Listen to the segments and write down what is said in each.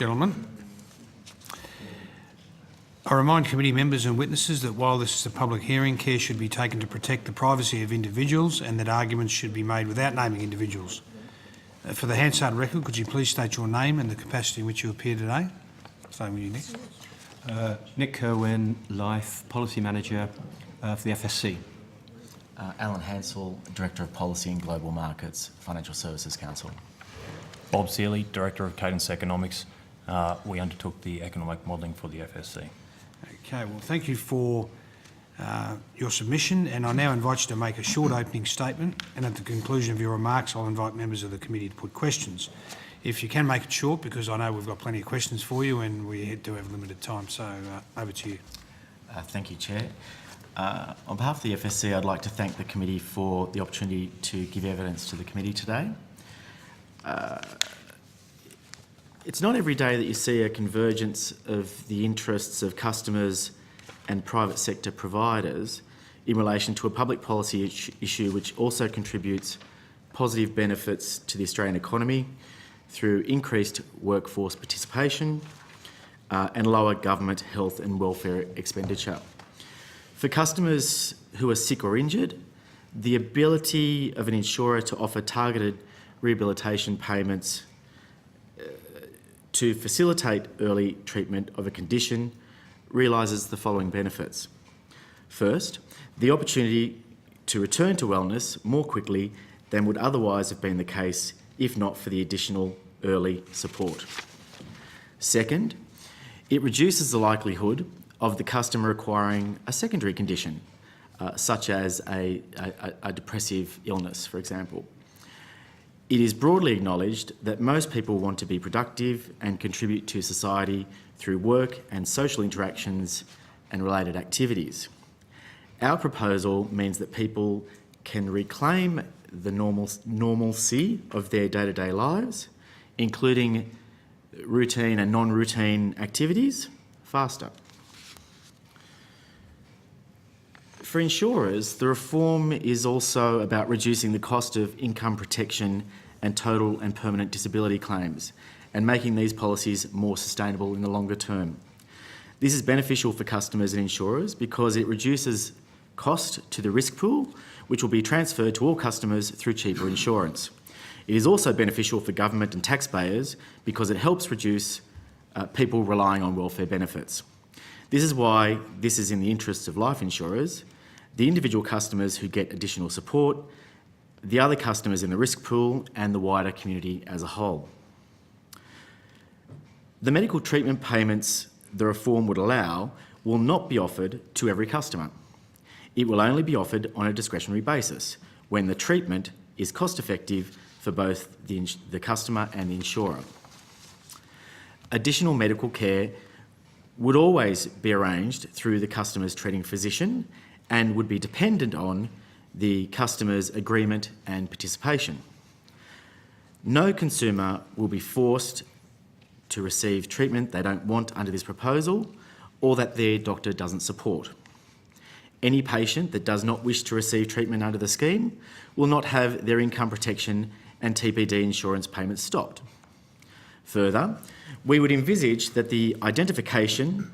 gentlemen. I remind committee members and witnesses that while this is a public hearing, care should be taken to protect the privacy of individuals and that arguments should be made without naming individuals. For the Hansard record, could you please state your name and the capacity in which you appear today? Same with you, Nick. Nick Kerwin, Life Policy Manager for the FSC. Alan Hansel, Director of Policy and Global Markets, Financial Services Council. Bob Seeley, Director of Cadence Economics. We undertook the economic modelling for the FSC. Okay, well, thank you for your submission, and I now invite you to make a short opening statement, and at the conclusion of your remarks, I'll invite members of the committee to put questions. If you can make it short, because I know we've got plenty of questions for you and we do have limited time, so over to you. Thank you, Chair. On behalf of the FSC, I'd like to thank the committee for the opportunity to give evidence to the committee today. It's not every day that you see a convergence of the interests of customers and private sector providers in relation to a public policy issue which also contributes positive benefits to the Australian economy through increased workforce participation and lower government health and welfare expenditure. For customers who are sick or injured, the ability of an insurer to offer targeted rehabilitation payments to facilitate early treatment of a condition realises the following benefits. First, the opportunity to return to wellness more quickly than would otherwise have been the case if not for the additional early support. Second, it reduces the likelihood of the customer acquiring a secondary condition, such as a depressive illness, for example. It is broadly acknowledged that most people want to be productive and contribute to society through work and social interactions and related activities. Our proposal means that people can reclaim the normalcy of their day-to-day lives, including routine and non-routine activities, faster. For insurers, the reform is also about reducing the cost of income protection and total and permanent disability claims and making these policies more sustainable in the longer term. This is beneficial for customers and insurers because it reduces cost to the risk pool, which will be transferred to all customers through cheaper insurance. It is also beneficial for government and taxpayers because it helps reduce people relying on welfare benefits. This is why this is in the interests of life insurers, the individual customers who get additional support, the other customers in the risk pool, and the wider community as a whole. The medical treatment payments the reform would allow will not be offered to every customer. It will only be offered on a discretionary basis when the treatment is cost-effective for both the customer and the insurer. Additional medical care would always be arranged through the customer's treating physician and would be dependent on the customer's agreement and participation. No consumer will be forced to receive treatment they don't want under this proposal or that their doctor doesn't support. Any patient that does not wish to receive treatment under the scheme will not have their income protection and TPD insurance payments stopped. Further, we would envisage that the identification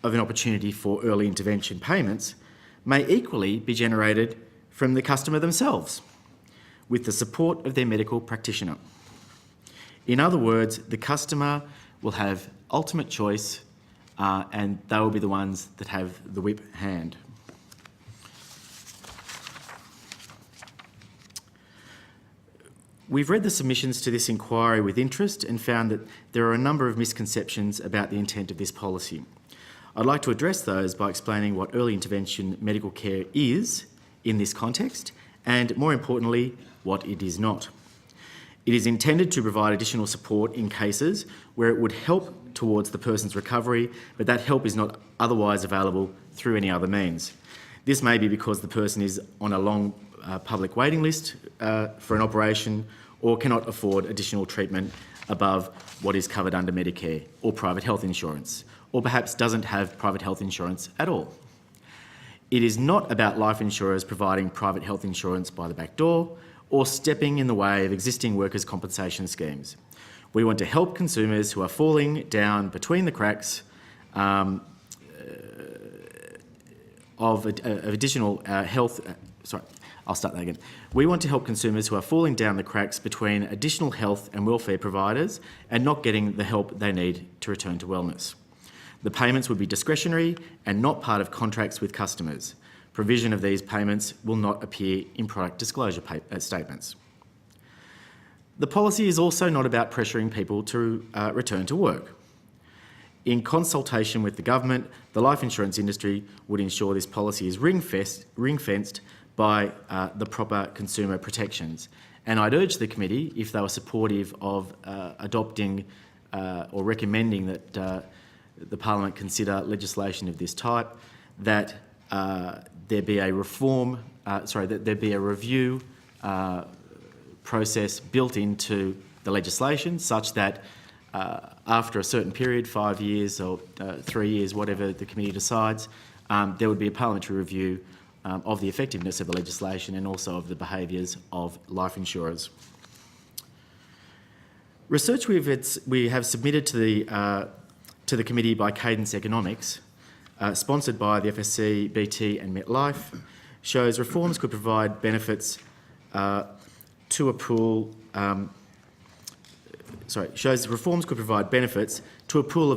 of an opportunity for early intervention payments may equally be generated from the customer themselves, with the support of their medical practitioner. In other words, the customer will have ultimate choice and they will be the ones that have the whip hand. We've read the submissions to this inquiry with interest and found that there are a number of misconceptions about the intent of this policy. I'd like to address those by explaining what early intervention medical care is in this context and, more importantly, what it is not. It is intended to provide additional support in cases where it would help towards the person's recovery, but that help is not otherwise available through any other means. This may be because the person is on a long public waiting list for an operation or cannot afford additional treatment above what is covered under Medicare or private health insurance, or perhaps doesn't have private health insurance at all. It is not about life insurers providing private health insurance by the back door or stepping in the way of existing workers' compensation schemes. We want to help consumers who are falling down between the cracks of additional health... I'll start that again. We want to help consumers who are falling down the cracks between additional health and welfare providers and not getting the help they need to return to wellness. The payments would be discretionary and not part of contracts with customers. Provision of these payments will not appear in product disclosure statements. The policy is also not about pressuring people to return to work. In consultation with the government, the life insurance industry would ensure this policy is ring-fenced by the proper consumer protections. And I'd urge the committee, if they were supportive of adopting or recommending that the Parliament consider legislation of this type, that there be a that there be a review process built into the legislation such that after a certain period, 5 years or 3 years, whatever the committee decides, there would be a parliamentary review of the effectiveness of the legislation and also of the behaviours of life insurers. Research we have submitted to the committee by Cadence Economics, sponsored by the FSC, BT and MetLife, shows reforms could provide benefits to a pool of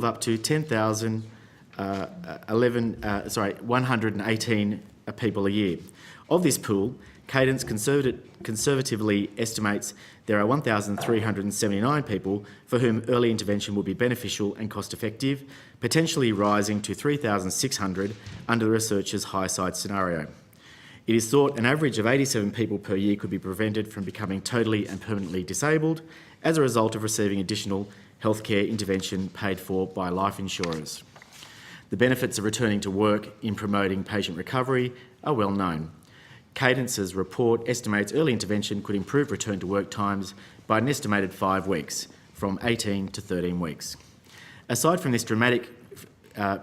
up to 118 people a year. Of this pool, Cadence conservatively estimates there are 1,379 people for whom early intervention will be beneficial and cost-effective, potentially rising to 3,600 under the researcher's high-side scenario. It is thought an average of 87 people per year could be prevented from becoming totally and permanently disabled as a result of receiving additional healthcare intervention paid for by life insurers. The benefits of returning to work in promoting patient recovery are well known. Cadence's report estimates early intervention could improve return to work times by an estimated 5 weeks, from 18 to 13 weeks. Aside from this dramatic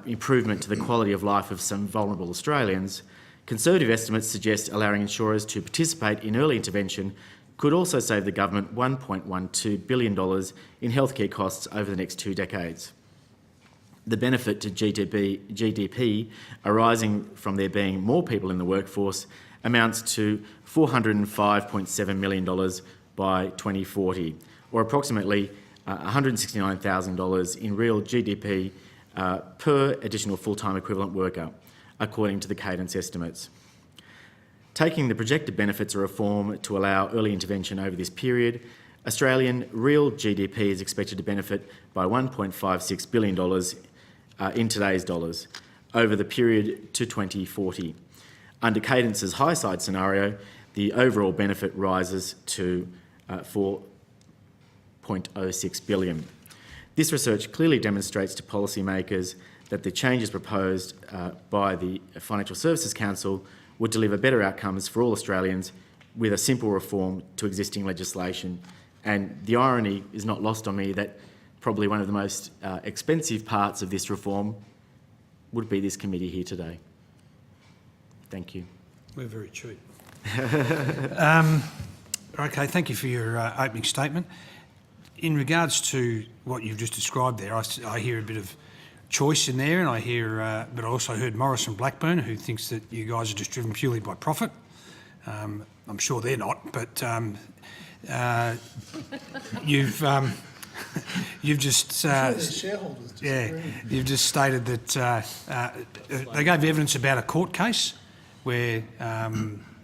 improvement to the quality of life of some vulnerable Australians, conservative estimates suggest allowing insurers to participate in early intervention could also save the government $1.12 billion in healthcare costs over the next 2 decades. The benefit to GDP arising from there being more people in the workforce amounts to $405.7 million by 2040, or approximately $169,000 in real GDP per additional full-time equivalent worker, according to the Cadence estimates. Taking the projected benefits of reform to allow early intervention over this period, Australian real GDP is expected to benefit by $1.56 billion in today's dollars over the period to 2040. Under Cadence's high-side scenario, the overall benefit rises to $4.06 billion. This research clearly demonstrates to policymakers that the changes proposed by the Financial Services Council would deliver better outcomes for all Australians with a simple reform to existing legislation. And the irony is not lost on me that probably one of the most expensive parts of this reform would be this committee here today. Thank you. We're very cheap. Okay, thank you for your opening statement. In regards to what you've just described there, I hear a bit of choice in there, and I hear, but I also heard Morris and Blackburn, who thinks that you guys are just driven purely by profit. I'm sure they're not, but you've just you've just stated that they gave evidence about a court case where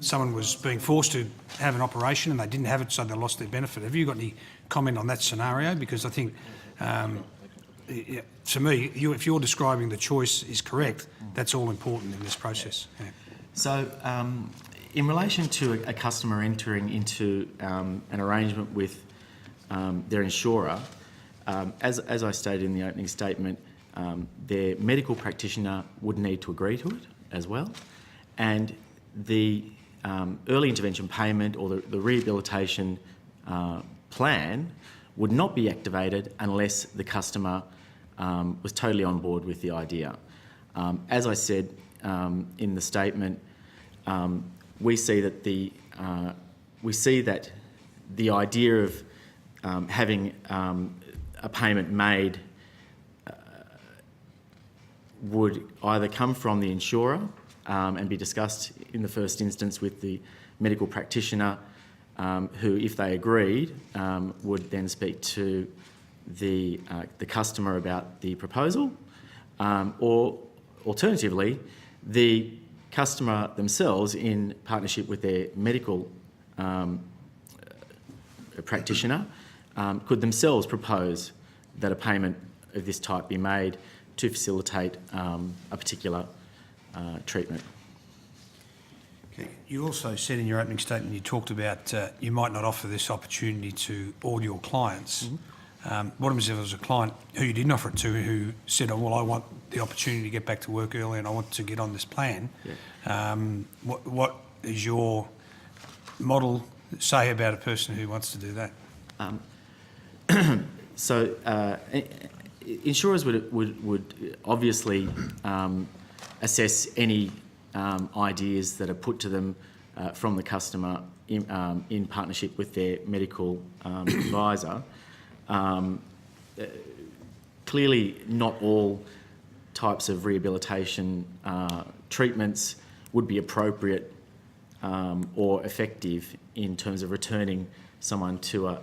someone was being forced to have an operation and they didn't have it, so they lost their benefit. Have you got any comment on that scenario? Because I think, to me, if you're describing the choice is correct, that's all important in this process. Yeah. So, in relation to a customer entering into an arrangement with their insurer, as I stated in the opening statement, their medical practitioner would need to agree to it as well, and the early intervention payment or the rehabilitation plan would not be activated unless the customer was totally on board with the idea. As I said in the statement, we see that the idea of having a payment made would either come from the insurer and be discussed in the first instance with the medical practitioner, who, if they agreed, would then speak to the customer about the proposal, or alternatively, the customer themselves, in partnership with their medical practitioner, could themselves propose that a payment of this type be made to facilitate a particular treatment. Okay. You also said in your opening statement, you talked about you might not offer this opportunity to all your clients. What happens if there was a client who you didn't offer it to, who said, oh, well, I want the opportunity to get back to work early and I want to get on this plan? Yeah. What is your model say about a person who wants to do that? Insurers would obviously assess any ideas that are put to them from the customer in partnership with their medical advisor. Clearly, not all types of rehabilitation treatments would be appropriate or effective in terms of returning someone to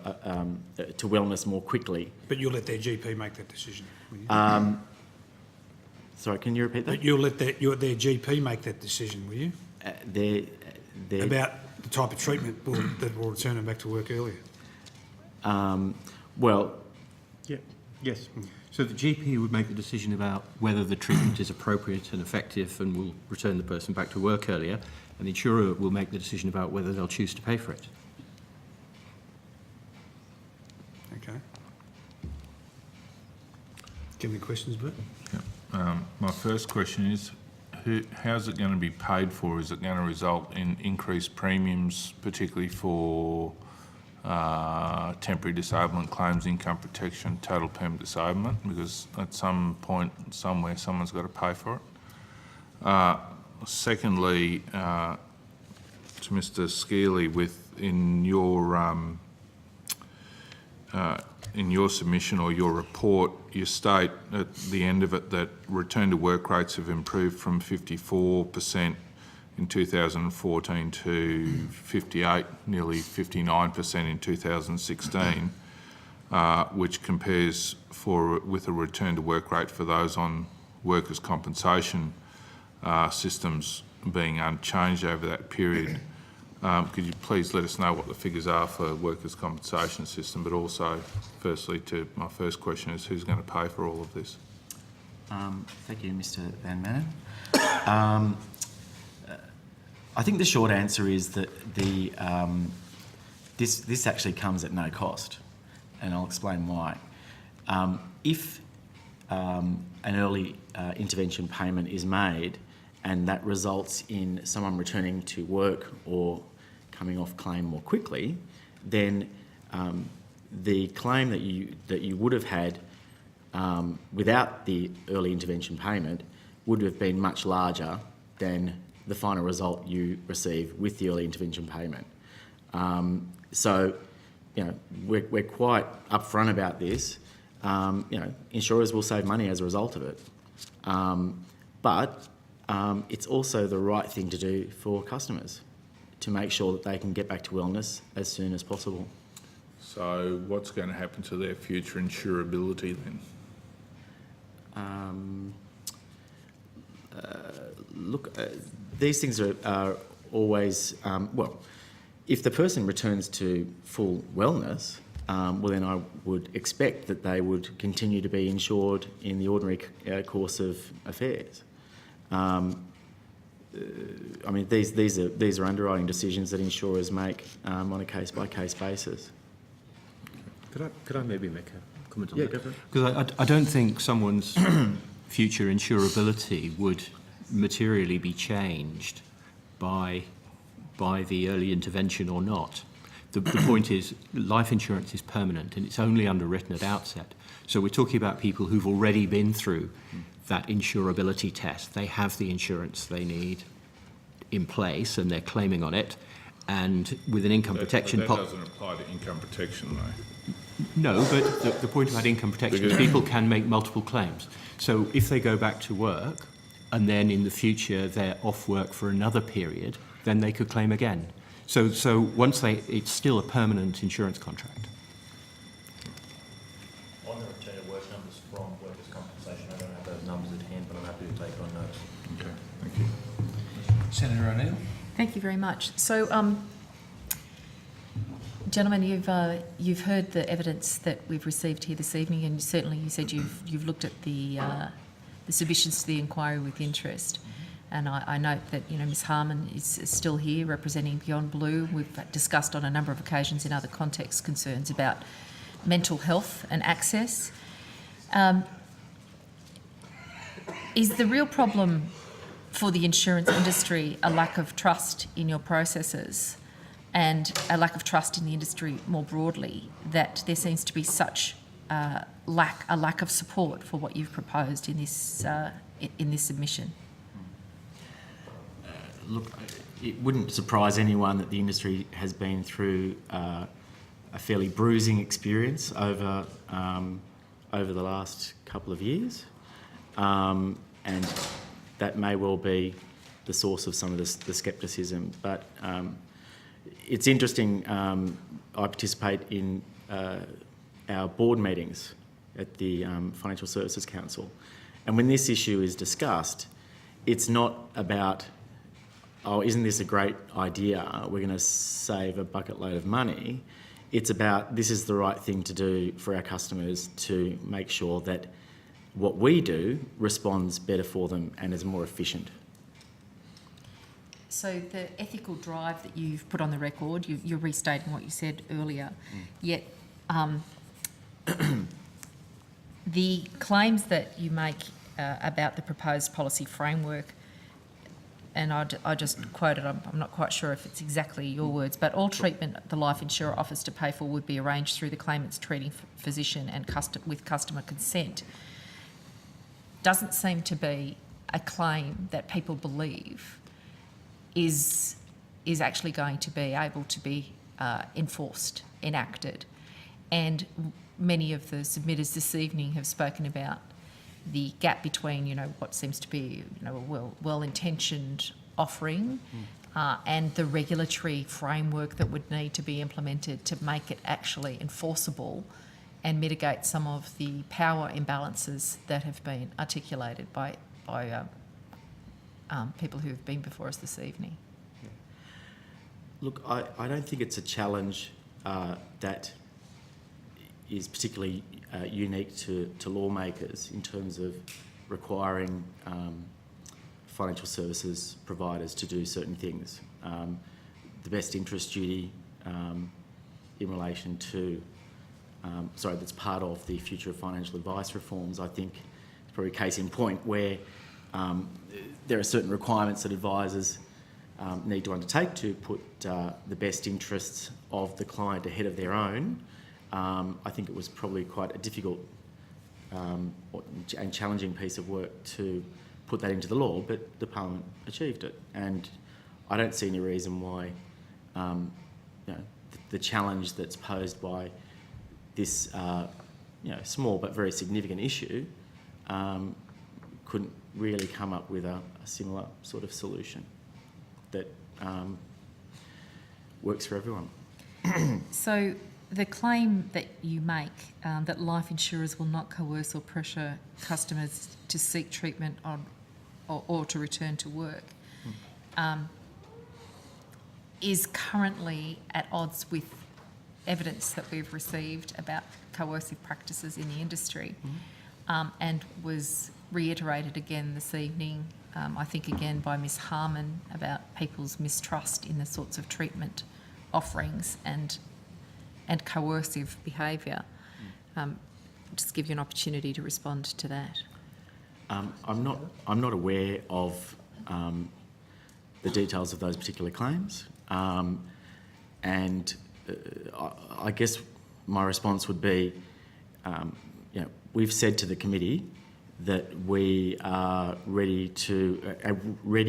wellness more quickly. But you'll let their GP make that decision, will you? Sorry, can you repeat that? But you'll let their GP make that decision, will you? About the type of treatment that will return them back to work earlier. Yes. So the GP would make the decision about whether the treatment is appropriate and effective and will return the person back to work earlier, and the insurer will make the decision about whether they'll choose to pay for it. Okay. Do you have any questions, Bert? Yeah. My first question is, how's it going to be paid for? Is it going to result in increased premiums, particularly for temporary disablement claims, income protection, total permanent disablement? Because at some point, somewhere, someone's got to pay for it. Secondly, to Mr. Skeely, in your submission or your report, you state at the end of it that return to work rates have improved from 54% in 2014 to 58, nearly 59% in 2016, which compares with a return to work rate for those on workers' compensation systems being unchanged over that period. Could you please let us know what the figures are for workers' compensation system, but also, firstly, to my first question is, who's going to pay for all of this? Thank you, Mr. Van Manen. I think the short answer is that this actually comes at no cost, and I'll explain why. If an early intervention payment is made and that results in someone returning to work or coming off claim more quickly, then the claim that you would have had without the early intervention payment would have been much larger than the final result you receive with the early intervention payment. So, we're quite upfront about this. Insurers will save money as a result of it. But it's also the right thing to do for customers to make sure that they can get back to wellness as soon as possible. So what's going to happen to their future insurability then? These things are always, if the person returns to full wellness, then I would expect that they would continue to be insured in the ordinary course of affairs. These are underwriting decisions that insurers make on a case-by-case basis. Could I maybe make a comment on that? Go for it. Because I don't think someone's future insurability would materially be changed by the early intervention or not. The point is, life insurance is permanent and it's only underwritten at outset. So we're talking about people who've already been through that insurability test. They have the insurance they need in place and they're claiming on it. and with an income protection That doesn't apply to income protection, though. No, but the point about income protection is people can make multiple claims. So if they go back to work and then in the future they're off work for another period, then they could claim again. So once it's still a permanent insurance contract. On the return to work numbers from workers' compensation, I don't have those numbers at hand, but I'm happy to take it on notice. Okay, thank you. Senator O'Neill. Thank you very much. So, gentlemen, you've heard the evidence that we've received here this evening, and certainly you said you've looked at the submissions to the inquiry with interest. And I note that Ms Harmon is still here representing Beyond Blue. We've discussed on a number of occasions in other contexts concerns about mental health and access. Is the real problem for the insurance industry a lack of trust in your processes and a lack of trust in the industry more broadly, that there seems to be such a lack of support for what you've proposed in this submission? Look, it wouldn't surprise anyone that the industry has been through a fairly bruising experience over the last couple of years, and that may well be the source of some of the scepticism. But it's interesting. I participate in our board meetings at the Financial Services Council, and when this issue is discussed, it's not about, oh, isn't this a great idea? We're going to save a bucket load of money. It's about, this is the right thing to do for our customers to make sure that what we do responds better for them and is more efficient. So the ethical drive that you've put on the record, you're restating what you said earlier, yet the claims that you make about the proposed policy framework, and I just quoted, I'm not quite sure if it's exactly your words, but all treatment the life insurer offers to pay for would be arranged through the claimant's treating physician and with customer consent, doesn't seem to be a claim that people believe is actually going to be able to be enforced, enacted. And many of the submitters this evening have spoken about the gap between, what seems to be, a well-intentioned offering and the regulatory framework that would need to be implemented to make it actually enforceable and mitigate some of the power imbalances that have been articulated by people who have been before us this evening. Look, I don't think it's a challenge that is particularly unique to lawmakers in terms of requiring financial services providers to do certain things. The best interest duty in relation to, that's part of the future of financial advice reforms, I think it's probably a case in point where there are certain requirements that advisors need to undertake to put the best interests of the client ahead of their own. I think it was probably quite a difficult and challenging piece of work to put that into the law, but the Parliament achieved it. And I don't see any reason why the challenge that's posed by this small but very significant issue couldn't really come up with a similar sort of solution that works for everyone. So the claim that you make that life insurers will not coerce or pressure customers to seek treatment or to return to work is currently at odds with evidence that we've received about coercive practices in the industry, and was reiterated again this evening, I think again by Ms Harmon, about people's mistrust in the sorts of treatment offerings and coercive behaviour. Just give you an opportunity to respond to that. I'm not aware of the details of those particular claims, and I guess my response would be, we've said to the committee that we are ready,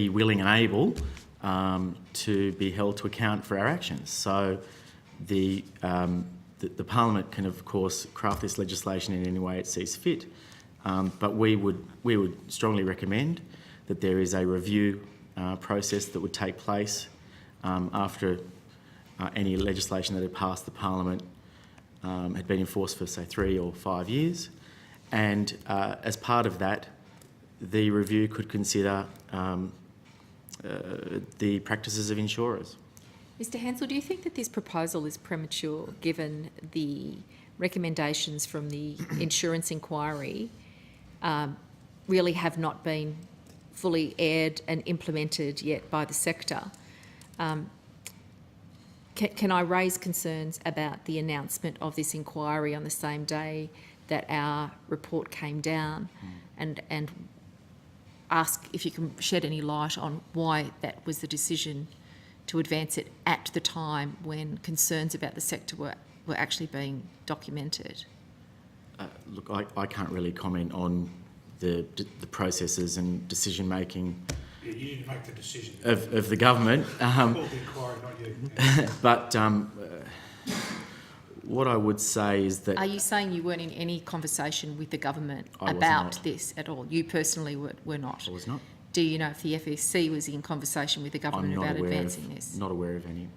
willing and able to be held to account for our actions. So the Parliament can, of course, craft this legislation in any way it sees fit, but we would strongly recommend that there is a review process that would take place after any legislation that had passed the Parliament had been enforced for, say, 3 or 5 years. And as part of that, the review could consider the practices of insurers. Mr Hansel, do you think that this proposal is premature given the recommendations from the insurance inquiry really have not been fully aired and implemented yet by the sector? Can I raise concerns about the announcement of this inquiry on the same day that our report came down, and ask if you can shed any light on why that was the decision to advance it at the time when concerns about the sector were actually being documented? Look, I can't really comment on the processes and decision-making You didn't make the decision. of the government. Called the inquiry, not you. But what I would say is that... Are you saying you weren't in any conversation with the government I was about not. this at all? You personally were not? I was not. Do you know if the FSC was in conversation with the government I'm not about aware advancing of, this? Not aware of any.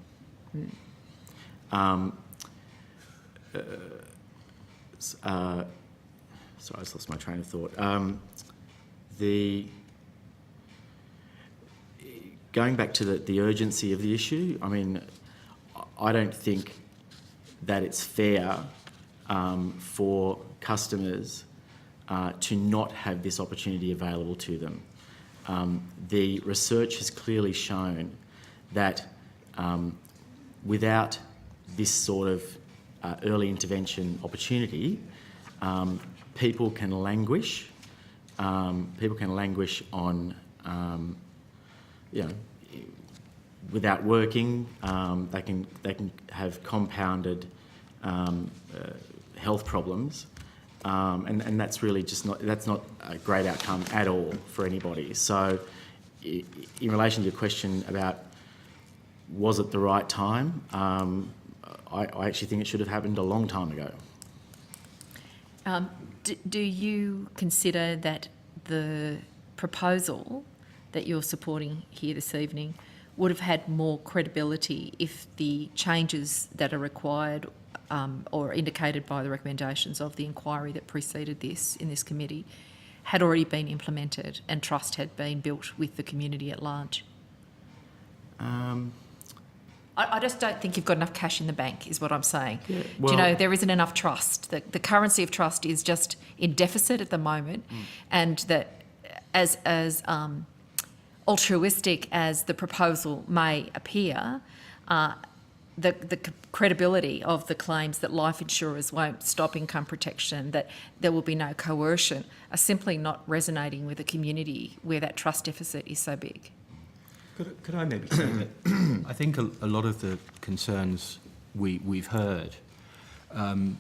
Sorry, I just lost my train of thought. Going back to the urgency of the issue, I mean, I don't think that it's fair for customers to not have this opportunity available to them. The research has clearly shown that without this sort of early intervention opportunity, people can languish. People can languish on, without working. They can have compounded health problems, and that's really just not a great outcome at all for anybody. So, in relation to your question about was it the right time, I actually think it should have happened a long time ago. Do you consider that the proposal that you're supporting here this evening would have had more credibility if the changes that are required or indicated by the recommendations of the inquiry that preceded this in this committee had already been implemented and trust had been built with the community at large? I just don't think you've got enough cash in the bank, is what I'm saying. Yeah, Do you know, there isn't enough trust. The currency of trust is just in deficit at the moment, and that as altruistic as the proposal may appear, the credibility of the claims that life insurers won't stop income protection, that there will be no coercion, are simply not resonating with a community where that trust deficit is so big. Could I maybe say that I think a lot of the concerns we've heard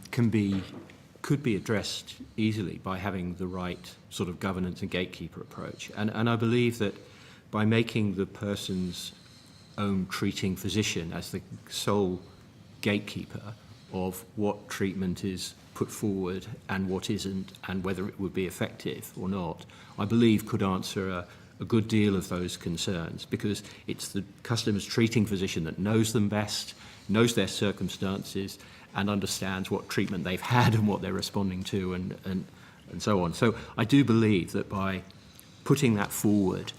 could be addressed easily by having the right sort of governance and gatekeeper approach. And I believe that by making the person's own treating physician as the sole gatekeeper of what treatment is put forward and what isn't, and whether it would be effective or not, I believe could answer a good deal of those concerns, because it's the customer's treating physician that knows them best, knows their circumstances, and understands what treatment they've had and what they're responding to, and so on. So I do believe that by putting that forward,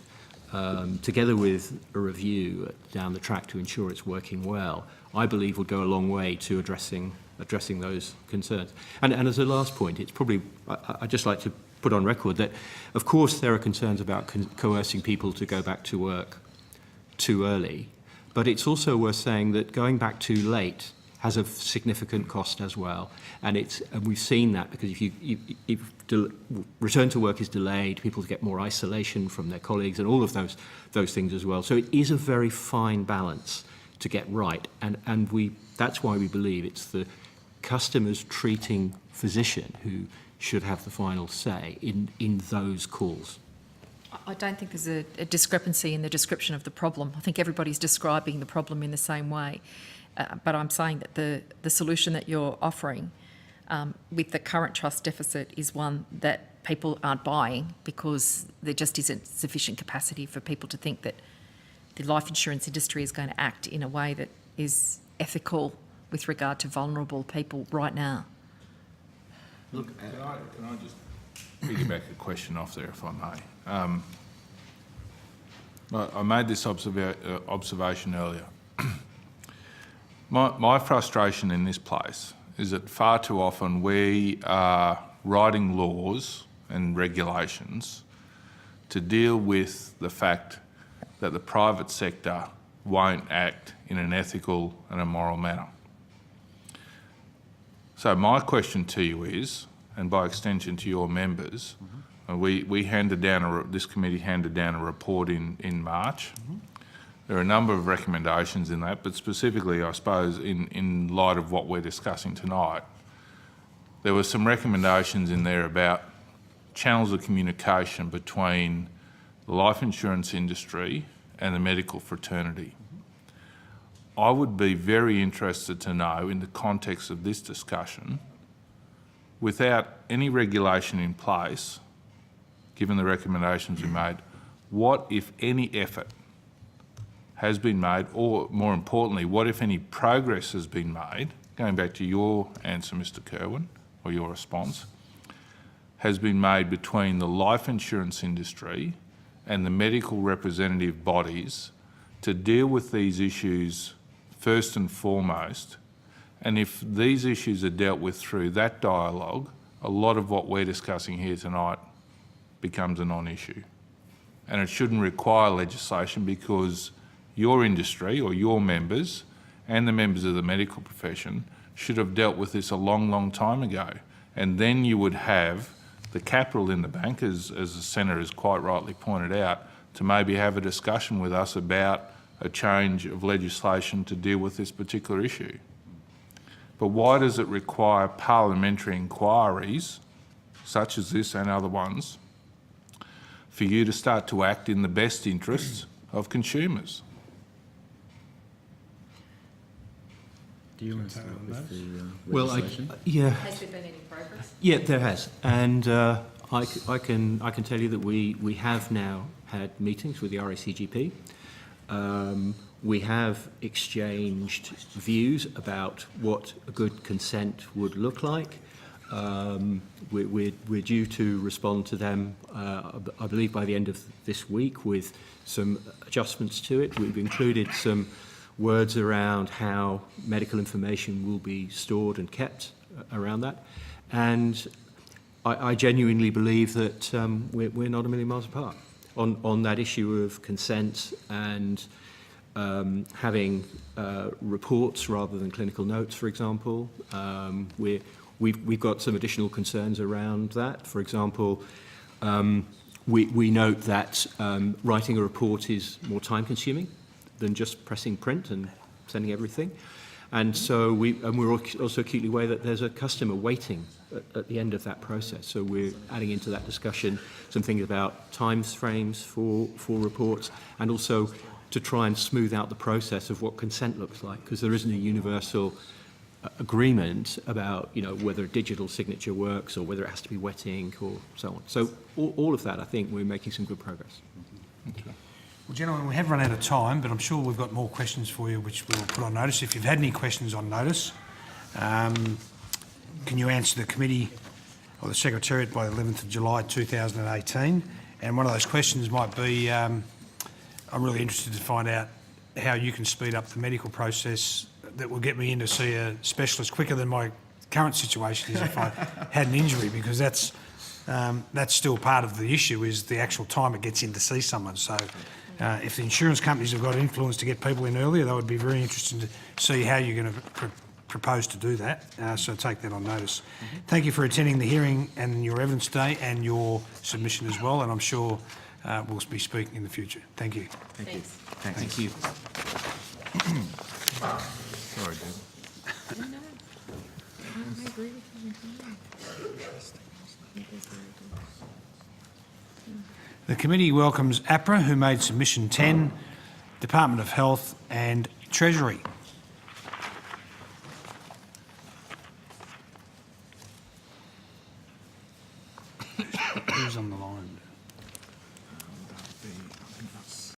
together with a review down the track to ensure it's working well, I believe would go a long way to addressing those concerns. And as a last point, it's probably, I'd just like to put on record that, of course, there are concerns about coercing people to go back to work too early, but it's also worth saying that going back too late has a significant cost as well, and we've seen that, because if return to work is delayed, people get more isolation from their colleagues and all of those things as well. So it is a very fine balance to get right, and that's why we believe it's the customer's treating physician who should have the final say in those calls. I don't think there's a discrepancy in the description of the problem. I think everybody's describing the problem in the same way. But I'm saying that the solution that you're offering with the current trust deficit is one that people aren't buying because there just isn't sufficient capacity for people to think that the life insurance industry is going to act in a way that is ethical with regard to vulnerable people right now. Look, can I just piggyback a question off there, if I may? I made this observation earlier. My frustration in this place is that far too often we are writing laws and regulations to deal with the fact that the private sector won't act in an ethical and a moral manner. So my question to you is, and by extension to your members, we handed down this committee handed down a report in March. There are a number of recommendations in that, but specifically, I suppose, in light of what we're discussing tonight, there were some recommendations in there about channels of communication between the life insurance industry and the medical fraternity. I would be very interested to know, in the context of this discussion, without any regulation in place, given the recommendations we made, what, if any, effort has been made, or more importantly, what, if any, progress has been made, going back to your answer, Mr. Kerwin, or your response, has been made between the life insurance industry and the medical representative bodies to deal with these issues first and foremost. And if these issues are dealt with through that dialogue, a lot of what we're discussing here tonight becomes a non-issue. And it shouldn't require legislation because your industry or your members and the members of the medical profession should have dealt with this a long, long time ago. And then you would have the capital in the bank, as the Senator has quite rightly pointed out, to maybe have a discussion with us about a change of legislation to deal with this particular issue. But why does it require parliamentary inquiries, such as this and other ones, for you to start to act in the best interests of consumers? Do you want to start with the Well, legislation? yeah. Has there been any progress? Yeah, there has, and I can tell you that we have now had meetings with the RACGP. We have exchanged views about what a good consent would look like. We're due to respond to them, I believe, by the end of this week with some adjustments to it. We've included some words around how medical information will be stored and kept around that. And I genuinely believe that we're not a million miles apart on that issue of consent and having reports rather than clinical notes, for example. We've got some additional concerns around that. For example, we note that writing a report is more time-consuming than just pressing print and sending everything. And so we're also acutely aware that there's a customer waiting at the end of that process. So we're adding into that discussion some things about time frames for reports, and also to try and smooth out the process of what consent looks like, because there isn't a universal agreement about, you know, whether a digital signature works or whether it has to be wet ink or so on. So all of that, I think we're making some good progress. Okay. Well, gentlemen, we have run out of time, but I'm sure we've got more questions for you, which we'll put on notice. If you've had any questions on notice, can you answer the committee or the Secretariat by the 11th of July 2018? And one of those questions might be, I'm really interested to find out how you can speed up the medical process that will get me in to see a specialist quicker than my current situation is if I had an injury, because that's still part of the issue, is the actual time it gets in to see someone. So if the insurance companies have got influence to get people in earlier, that would be very interesting to see how you're going to propose to do that. So take that on notice. Thank you for attending the hearing and your evidence today and your submission as well, and I'm sure we'll be speaking in the future. Thank you. Thank you. Thank you. Sorry, Deb. No, I agree with you. The committee welcomes APRA, who made submission 10, Department of Health and Treasury. Who's on the line?